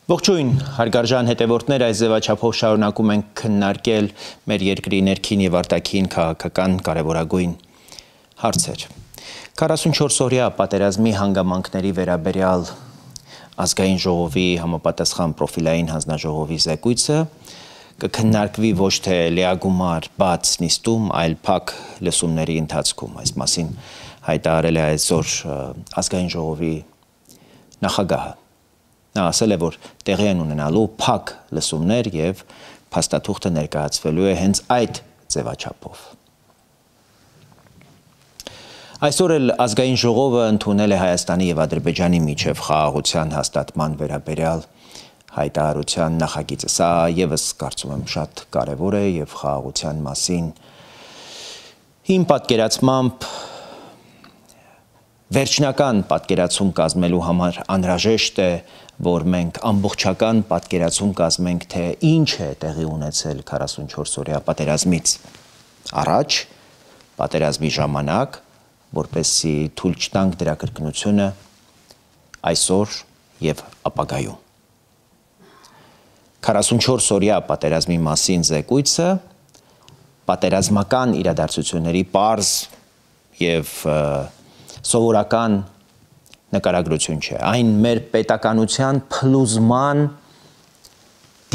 Ողջույն, հարգարժան հետևորդներ, այս ձևաչափով շարունակում ենք քննարկել մեր երկրի ներքին եւ արտաքին քաղաքական կարևորագույն հարցեր։ 44-օրյա պատերազմի հանգամանքների վերաբերյալ ազգային ժողովի համապատասխան պրոֆիլային հանձնաժողովի զեկույցը կքննարկվի ոչ թե լիագումար բաց նիստում, այլ փակ լսումների ընթացքում։ Այս մասին հայտարարել է այսօր ազգային ժողովի նախագահը։ Նա ասել է, որ տեղի են ունենալու փակ լսումներ եւ փաստաթուղթը ներկայացվելու է հենց այդ ձևաչափով։ Այսօր էլ ազգային ժողովը ընդունել է Հայաստանի եւ Ադրբեջանի միջև խաղաղության հաստատման վերաբերյալ հայտարարության նախագիծը։ Սա եւս կարծում եմ շատ կարեւոր է եւ խաղաղության մասին իմ պատկերացմամբ վերջնական պատկերացում կազմելու համար անհրաժեշտ է, որ մենք ամբողջական պատկերացում կազմենք, թե ինչ է տեղի ունեցել 44-օրյա պատերազմից առաջ, պատերազմի ժամանակ, որպեսզի թույլ չտանք դրա կրկնությունը այսօր եւ ապագայում։ 44-օրյա պատերազմի մասին զեկույցը պատերազմական իրադարձությունների պարզ եւ սովորական նկարագրություն չէ, այն մեր պետականության փլուզման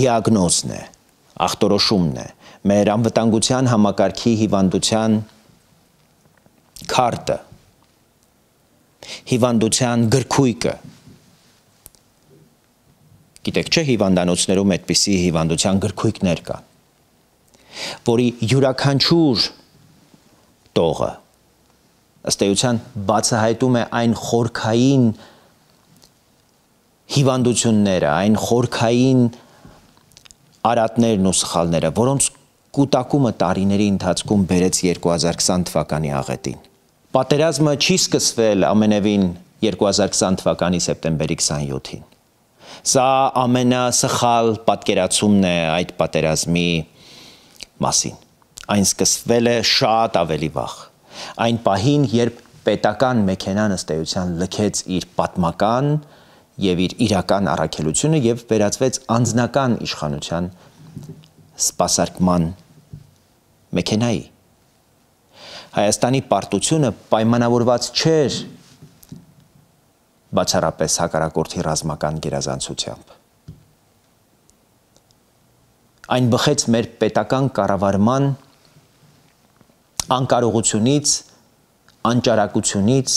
դիագնոզն է, ախտորոշումն է, մեր անվտանգության համակարգի հիվանդության քարտը, հիվանդության գրքույկը։ Գիտեք չէ, հիվանդանոցներում այդպիսի հիվանդության գրքույկներ կան, որի յուրաքանչյուր տողը ըստ էության բացահայտում է այն խորքային հիվանդությունները, այն խորքային արատներն ու սխալները, որոնց կուտակումը տարիների ընթացքում բերեց 2020 թվականի աղետին։ Պատերազմը չի սկսվել ամենևին 2020 թվականի սեպտեմբերի 27-ին։ Սա ամենասխալ պատկերացումն է այդ պատերազմի մասին։ Այն սկսվել է շատ ավելի վաղ։ Այն պահին, երբ պետական մեքենան ըստ էության լքեց իր պատմական եւ իր իրական առաքելությունը եւ վերածվեց անձնական իշխանության սպասարկման մեքենայի։ Հայաստանի պարտությունը պայմանավորված չէր բացառապես հակառակորդի ռազմական գերազանցությամբ։ Այն բխեց մեր պետական կառավարման անկարողությունից, անճարակությունից,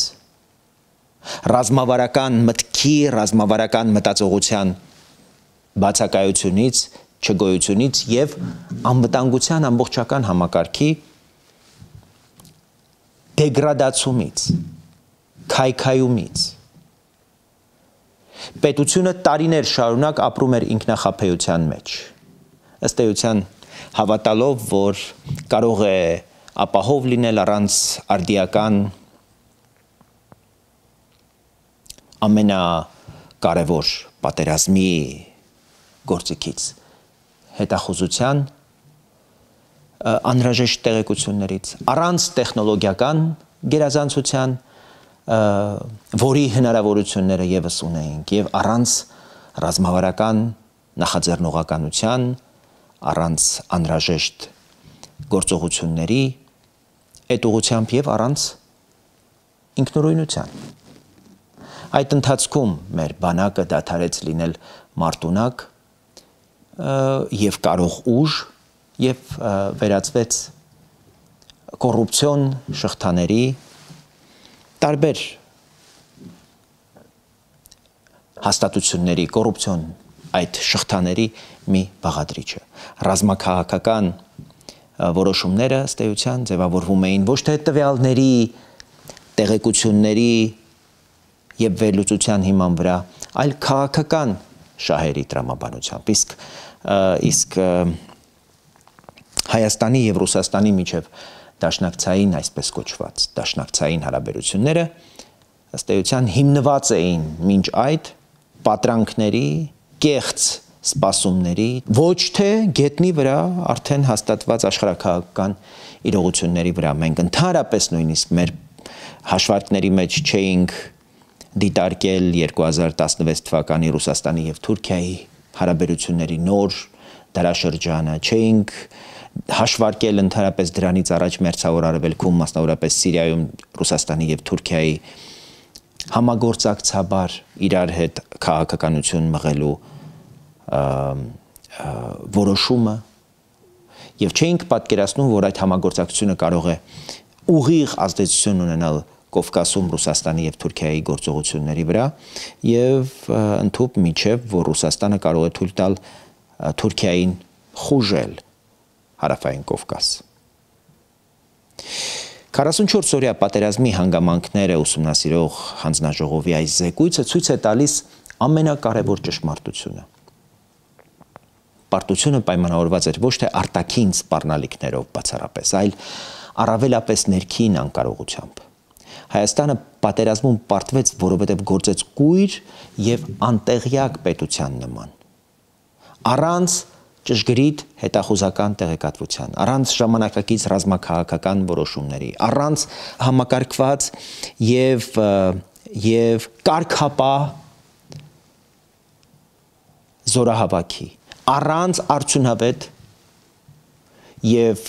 ռազմավարական մտքի, ռազմավարական մտածողության բացակայությունից, չգոյությունից եւ անվտանգության ամբողջական համակարգի դեգրադացումից, քայքայումից։ Պետությունը տարիներ շարունակ ապրում էր ինքնախաբեության մեջ։ Ըստ էության հավատալով, որ կարող է ապահով լինել առանց արդիական ամենակարևոր պատերազմի գործիքից, հետախուզության, անհրաժեշտ տեղեկություններից, առանց տեխնոլոգիական գերազանցության, որի հնարավորությունները եւս ունեինք, եւ առանց ռազմավարական նախաձեռնողականության, առանց անհրաժեշտ գործողությունների էտուղությամբ եւ առանց ինքնուրույնության։ Այդ ընթացքում մեր բանակը դադարեց լինել մարտունակ եւ կարող ուժ եւ վերածվեց կոռուպցիոն շղթաների տարբեր հաստատությունների կոռուպցիոն այդ շղթաների մի բաղադրիչը։ Ռազմաքաղաքական որոշումները ըստ էության ձևավորվում էին ոչ թե տվյալների, տեղեկությունների եւ վերլուծության հիման վրա, այլ քաղաքական շահերի տրամաբանությամբ։ Իսկ Հայաստանի եւ Ռուսաստանի միջև դաշնակցային, այսպես կոչված, դաշնակցային հարաբերությունները ըստ էության հիմնված էին մինչ այդ պատրանքների, կեղծ սպասումների, ոչ թե գետնի վրա արդեն հաստատված աշխարհաքաղաքական իրողությունների վրա։ Մենք ընդհանրապես նույնիսկ մեր հաշվարկների մեջ չէինք դիտարկել 2016 թվականի Ռուսաստանի եւ Թուրքիայի հարաբերությունների նոր դարաշրջանը, չէինք հաշվարկել ընդհանրապես դրանից առաջ Մերձավոր Արևելքում, մասնավորապես Սիրիայում Ռուսաստանի եւ Թուրքիայի համագործակցաբար իրար հետ քաղաքականություն մղելու որոշումը եւ չէինք պատկերացնում, որ այդ համագործակցությունը կարող է ուղիղ ազդեցություն ունենալ Կովկասում Ռուսաստանի եւ Թուրքիայի գործողությունների վրա եւ ընդհուպ միջև որ Ռուսաստանը կարող է թույլ տալ Թուրքիային խուժել հարավային Կովկաս 44 օրյա պատերազմի հանգամանքները ուսումնասիրող հանձնաժողովի այս զեկույցը ցույց է տալիս ամենակարևոր ճշմարտությունը Պարտությունը պայմանավորված էր ոչ թե արտաքին սպառնալիքներով բացառապես, այլ առավելապես ներքին անկարողությամբ Հայաստանը պատերազմում պարտվեց, որովհետև գործեց կույր եւ անտեղյակ պետության նման։ Առանց ճշգրիտ հետախուզական տեղեկատվության, առանց ժամանակակից ռազմաքաղաքական որոշումների, առանց համակարգված եւ կարգապահ զորահավաքի, առանց արդյունավետ եւ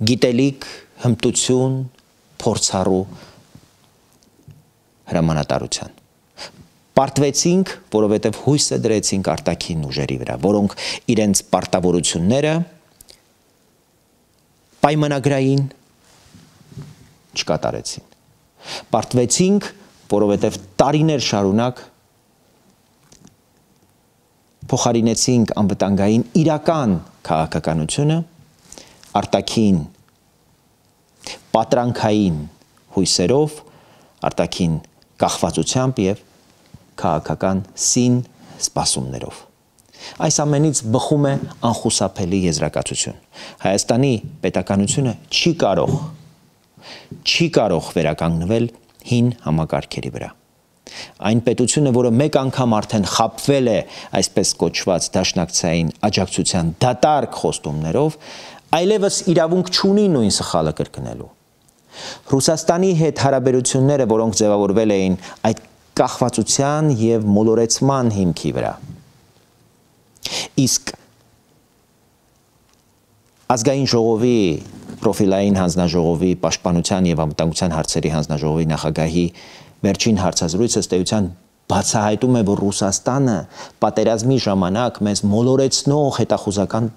գիտելիք, հմտություն փորձառու հրամանատարության։ Պարտվեցինք, որովհետև հույսը դրեցինք արտաքին ուժերի վրա, որոնք իրենց պարտավորությունները պայմանագրային չկատարեցին։ Պարտվեցինք, որովհետև տարիներ շարունակ փոխարինեցինք անվտանգային իրական քաղաքականությունը արտաքին պատրանքային հույսերով, արտաքին կախվածությամբ եւ քաղաքական սին սպասումներով։ Այս ամենից բխում է անխուսափելի եզրակացություն։ Հայաստանի պետականությունը չի կարող վերականգնվել հին համակարգերի վրա։ Այն պետությունը, որը մեկ անգամ արդեն խաբվել է այսպես կոչված դաշնակցային աջակցության դատարկ խոստումներով, այլևս իրավունք չունի նույն սխալը կրկնելու։ Ռուսաստանի հետ հարաբերությունները, որոնք ձևավորվել էին այդ կախվածության եւ մոլորեցման հիմքի վրա։ Իսկ ազգային ժողովի պրոֆիլային հանձնաժողովի պաշտպանության եւ անվտանգության հարցերի հանձնաժողովի նախագահի վերջին հարցազրույցը ըստ էության բացահայտում է, որ Ռուսաստանը պատերազմի ժամանակ մեզ մոլորեցնող հետախուզական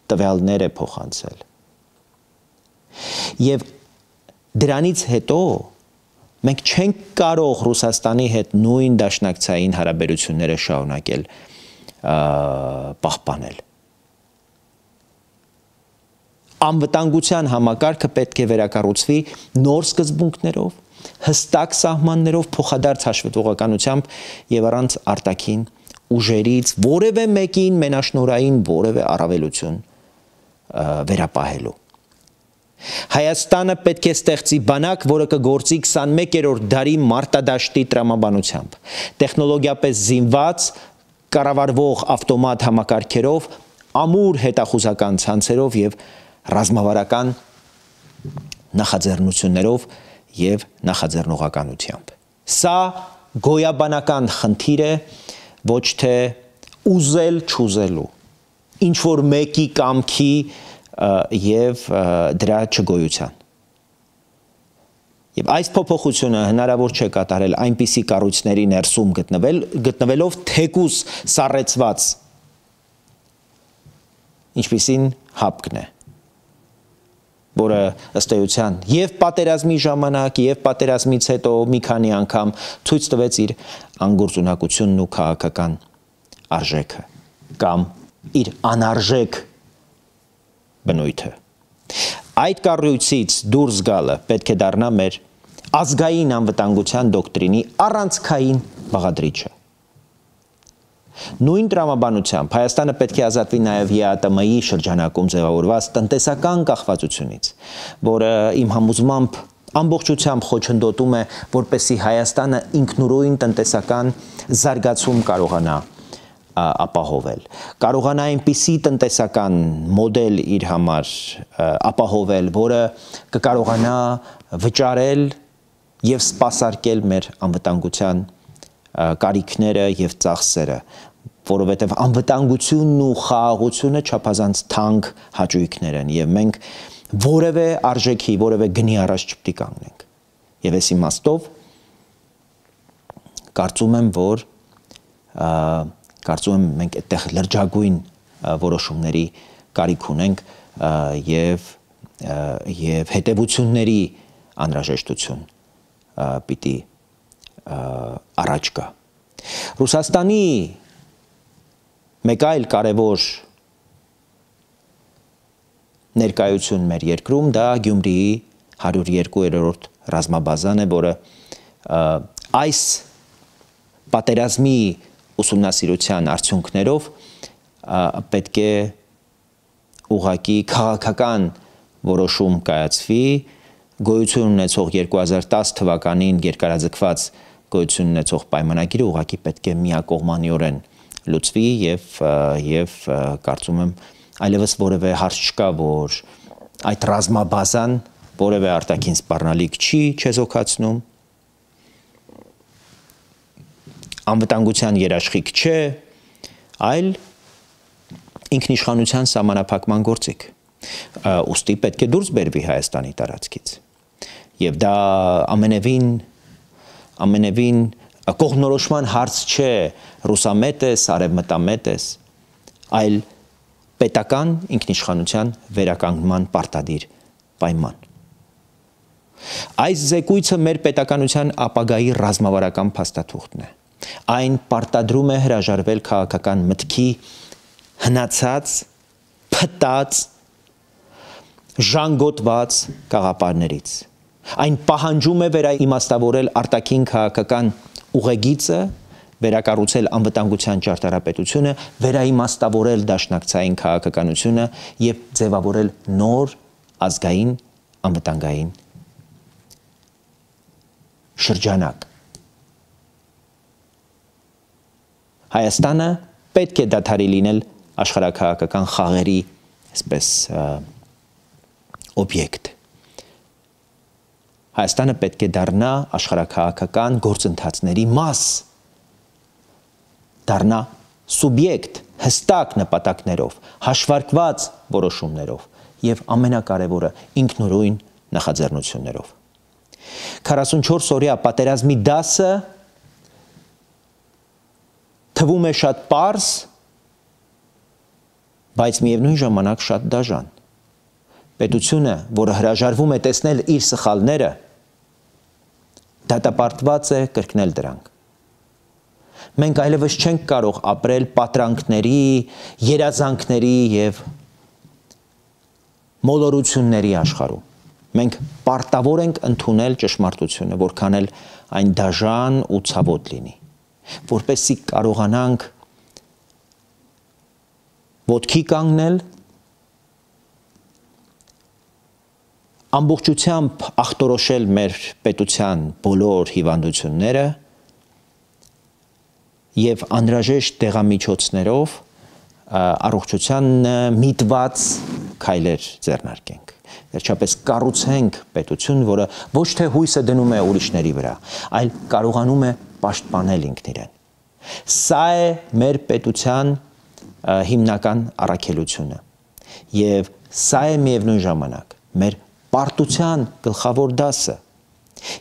տվյալներ է փոխանցել։ Եվ դրանից հետո մենք չենք կարող Ռուսաստանի հետ նույն դաշնակցային հարաբերությունները շարունակել պահպանել։ Անվտանգության համակարգը պետք է վերակառուցվի նոր սկզբունքներով, հստակ սահմաններով, փոխադարձ հաշվետվողականությամբ եւ առանց արտաքին ուժերից որևէ մեկին մենաշնորհային որևէ առավելություն վերապահելու։ Հայաստանը պետք է ստեղծի բանակ, որը կգործի 21-րդ դարի մարտադաշտի տրամաբանությամբ, տեխնոլոգիապես զինված, կառավարվող ավտոմատ համակարգերով, ամուր հետախուզական ցանցերով եւ ռազմավարական նախաձեռնություններով եւ նախաձեռնողականությամբ։ Սա գոյաբանական խնդիր է, ոչ թե ուզել չուզելու, ինչ որ մեկի կամքի եւ դրա չգոյության։ Եվ այս փոփոխությունը հնարավոր չէ կատարել այնպիսի կառույցների ներսում գտնվելով թեկուզ սառեցված, ինչպիսին ՀԱՊԿ-ն է, որը ըստ էության եւ պատերազմի ժամանակ եւ պատերազմից հետո մի քանի անգամ ցույց տվեց իր անգործունակությունն ու քաղաքական արժեքը կամ իր անարժեք բնույթը։ Այդ կառույցից դուրս գալը պետք է դառնա մեր ազգային անվտանգության դոկտրինի առանցքային բաղադրիչը։ Նույն տրամաբանությամբ Հայաստանը պետք է ազատվի նաև ԵԱՏՄ-ի շրջանակում ձևավորված տնտեսական կախվածությունից, որը իմ համոզմամբ ամբողջությամբ խոչընդոտում է, որպեսզի Հայաստանը ինքնուրույն տնտեսական զարգացում կարողանա ապահովել, կարողանա այնպիսի տնտեսական մոդել իր համար ապահովել, որը կկարողանա վճարել եւ սպասարկել մեր անվտանգության կարիքները եւ ծախսերը, որովհետեւ անվտանգությունն ու խաղաղությունը չափազանց թանկ հաճույքներ են եւ մենք որևէ արժեքի, որևէ գնի առաջ չպետք է կանգնենք։ Եվ այս իմաստով կարծում եմ, որ մենք այդտեղ լրջագույն որոշումների կարիք ունենք եւ հետեւությունների անհրաժեշտություն պիտի առաջ գա։ Ռուսաստանի մեկ այլ կարևոր ներկայություն մեր երկրում դա Գյումրիի 102-րդ ռազմաբազան է, որը այս պատերազմի ուսումնասիրության արդյունքներով պետք է ուղղակի քաղաքական որոշում կայացվի, գոյություն ունեցող 2010 թվականին երկարաձգված գոյություն ունեցող պայմանագիրը ուղղակի պետք է միակողմանիորեն լուծվի եւ կարծում եմ այլևս որևէ հարց չկա, որ այդ ռազմաբազան որևէ արտաքին սպառնալիք չի չեզոքացնում, անվտանգության երաշխիք չէ, այլ ինքնիշխանության սահմանափակման գործիք։ Ուստի պետք է դուրս բերվի Հայաստանի տարածքից։ Եվ դա ամենևին կողմնորոշման հարց չէ, ռուսամետ ես, արևմտամետ ես, այլ պետական ինքնիշխանության վերականգնման պարտադիր պայման։ Այս զեկույցը մեր պետականության ապագայի ռազմավարական փաստաթուղթն է։ Այն պարտադրում է հրաժարվել քաղաքական մտքի հնացած, փտած, ժանգոտված կաղապարներից։ Այն պահանջում է վերաիմաստավորել արտաքին քաղաքական ուղեգիծը, վերակառուցել անվտանգության ճարտարապետությունը, վերաիմաստավորել դաշնակցային քաղաքականությունը եւ ձևավորել նոր ազգային անվտանգային շրջանակ։ Հայաստանը պետք է դադարի լինել աշխարհաքաղաքական խաղերի այսպես օբյեկտ։ Հայաստանը պետք է դառնա աշխարհաքաղաքական գործընթացների մաս, դառնա սուբյեկտ հստակ նպատակներով, հաշվարկված որոշումներով եւ ամենակարևորը ինքնուրույն նախաձեռնություններով։ 44 օրյա պատերազմի դասը թվում է շատ պարզ, բայց միևնույն ժամանակ շատ դաժան։ Պետությունը, որը հրաժարվում է տեսնել իր սխալները, դատապարտված է կրկնել դրանք։ Մենք այլևս չենք կարող ապրել պատրանքների, երազանքների եւ մոլորությունների աշխարհում։ Մենք պարտավոր ենք ընդունել ճշմարտությունը, որքան էլ այն դաժան ու ցավոտ լինի, որպեսզի կարողանանք ոտքի կանգնել, ամբողջությամբ ախտորոշել մեր պետության բոլոր հիվանդությունները եւ անհրաժեշտ դեղամիջոցներով առողջության միտված քայլեր ձեռնարկենք։ Վերջապես կառուցենք պետություն, որը ոչ թե հույսը դնում է ուրիշների վրա, այլ կարողանում է պաշտպանել ինքն իրեն։ Սա է մեր պետության հիմնական առաքելությունը եւ սա է միևնույն ժամանակ մեր պարտության գլխավոր դասը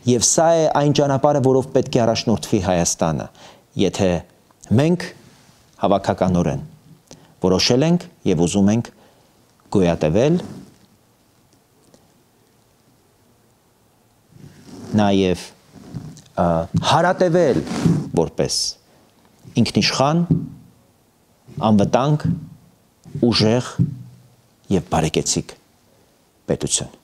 եւ սա է այն ճանապարհը, որով պետք է առաջնորդվի Հայաստանը, եթե մենք հավաքականորեն որոշել ենք եւ ուզում ենք գոյատևել նաեւ հարատևել որպես ինքնիշխան, անվտանգ, ուժեղ եւ բարեկեցիկ պետություն։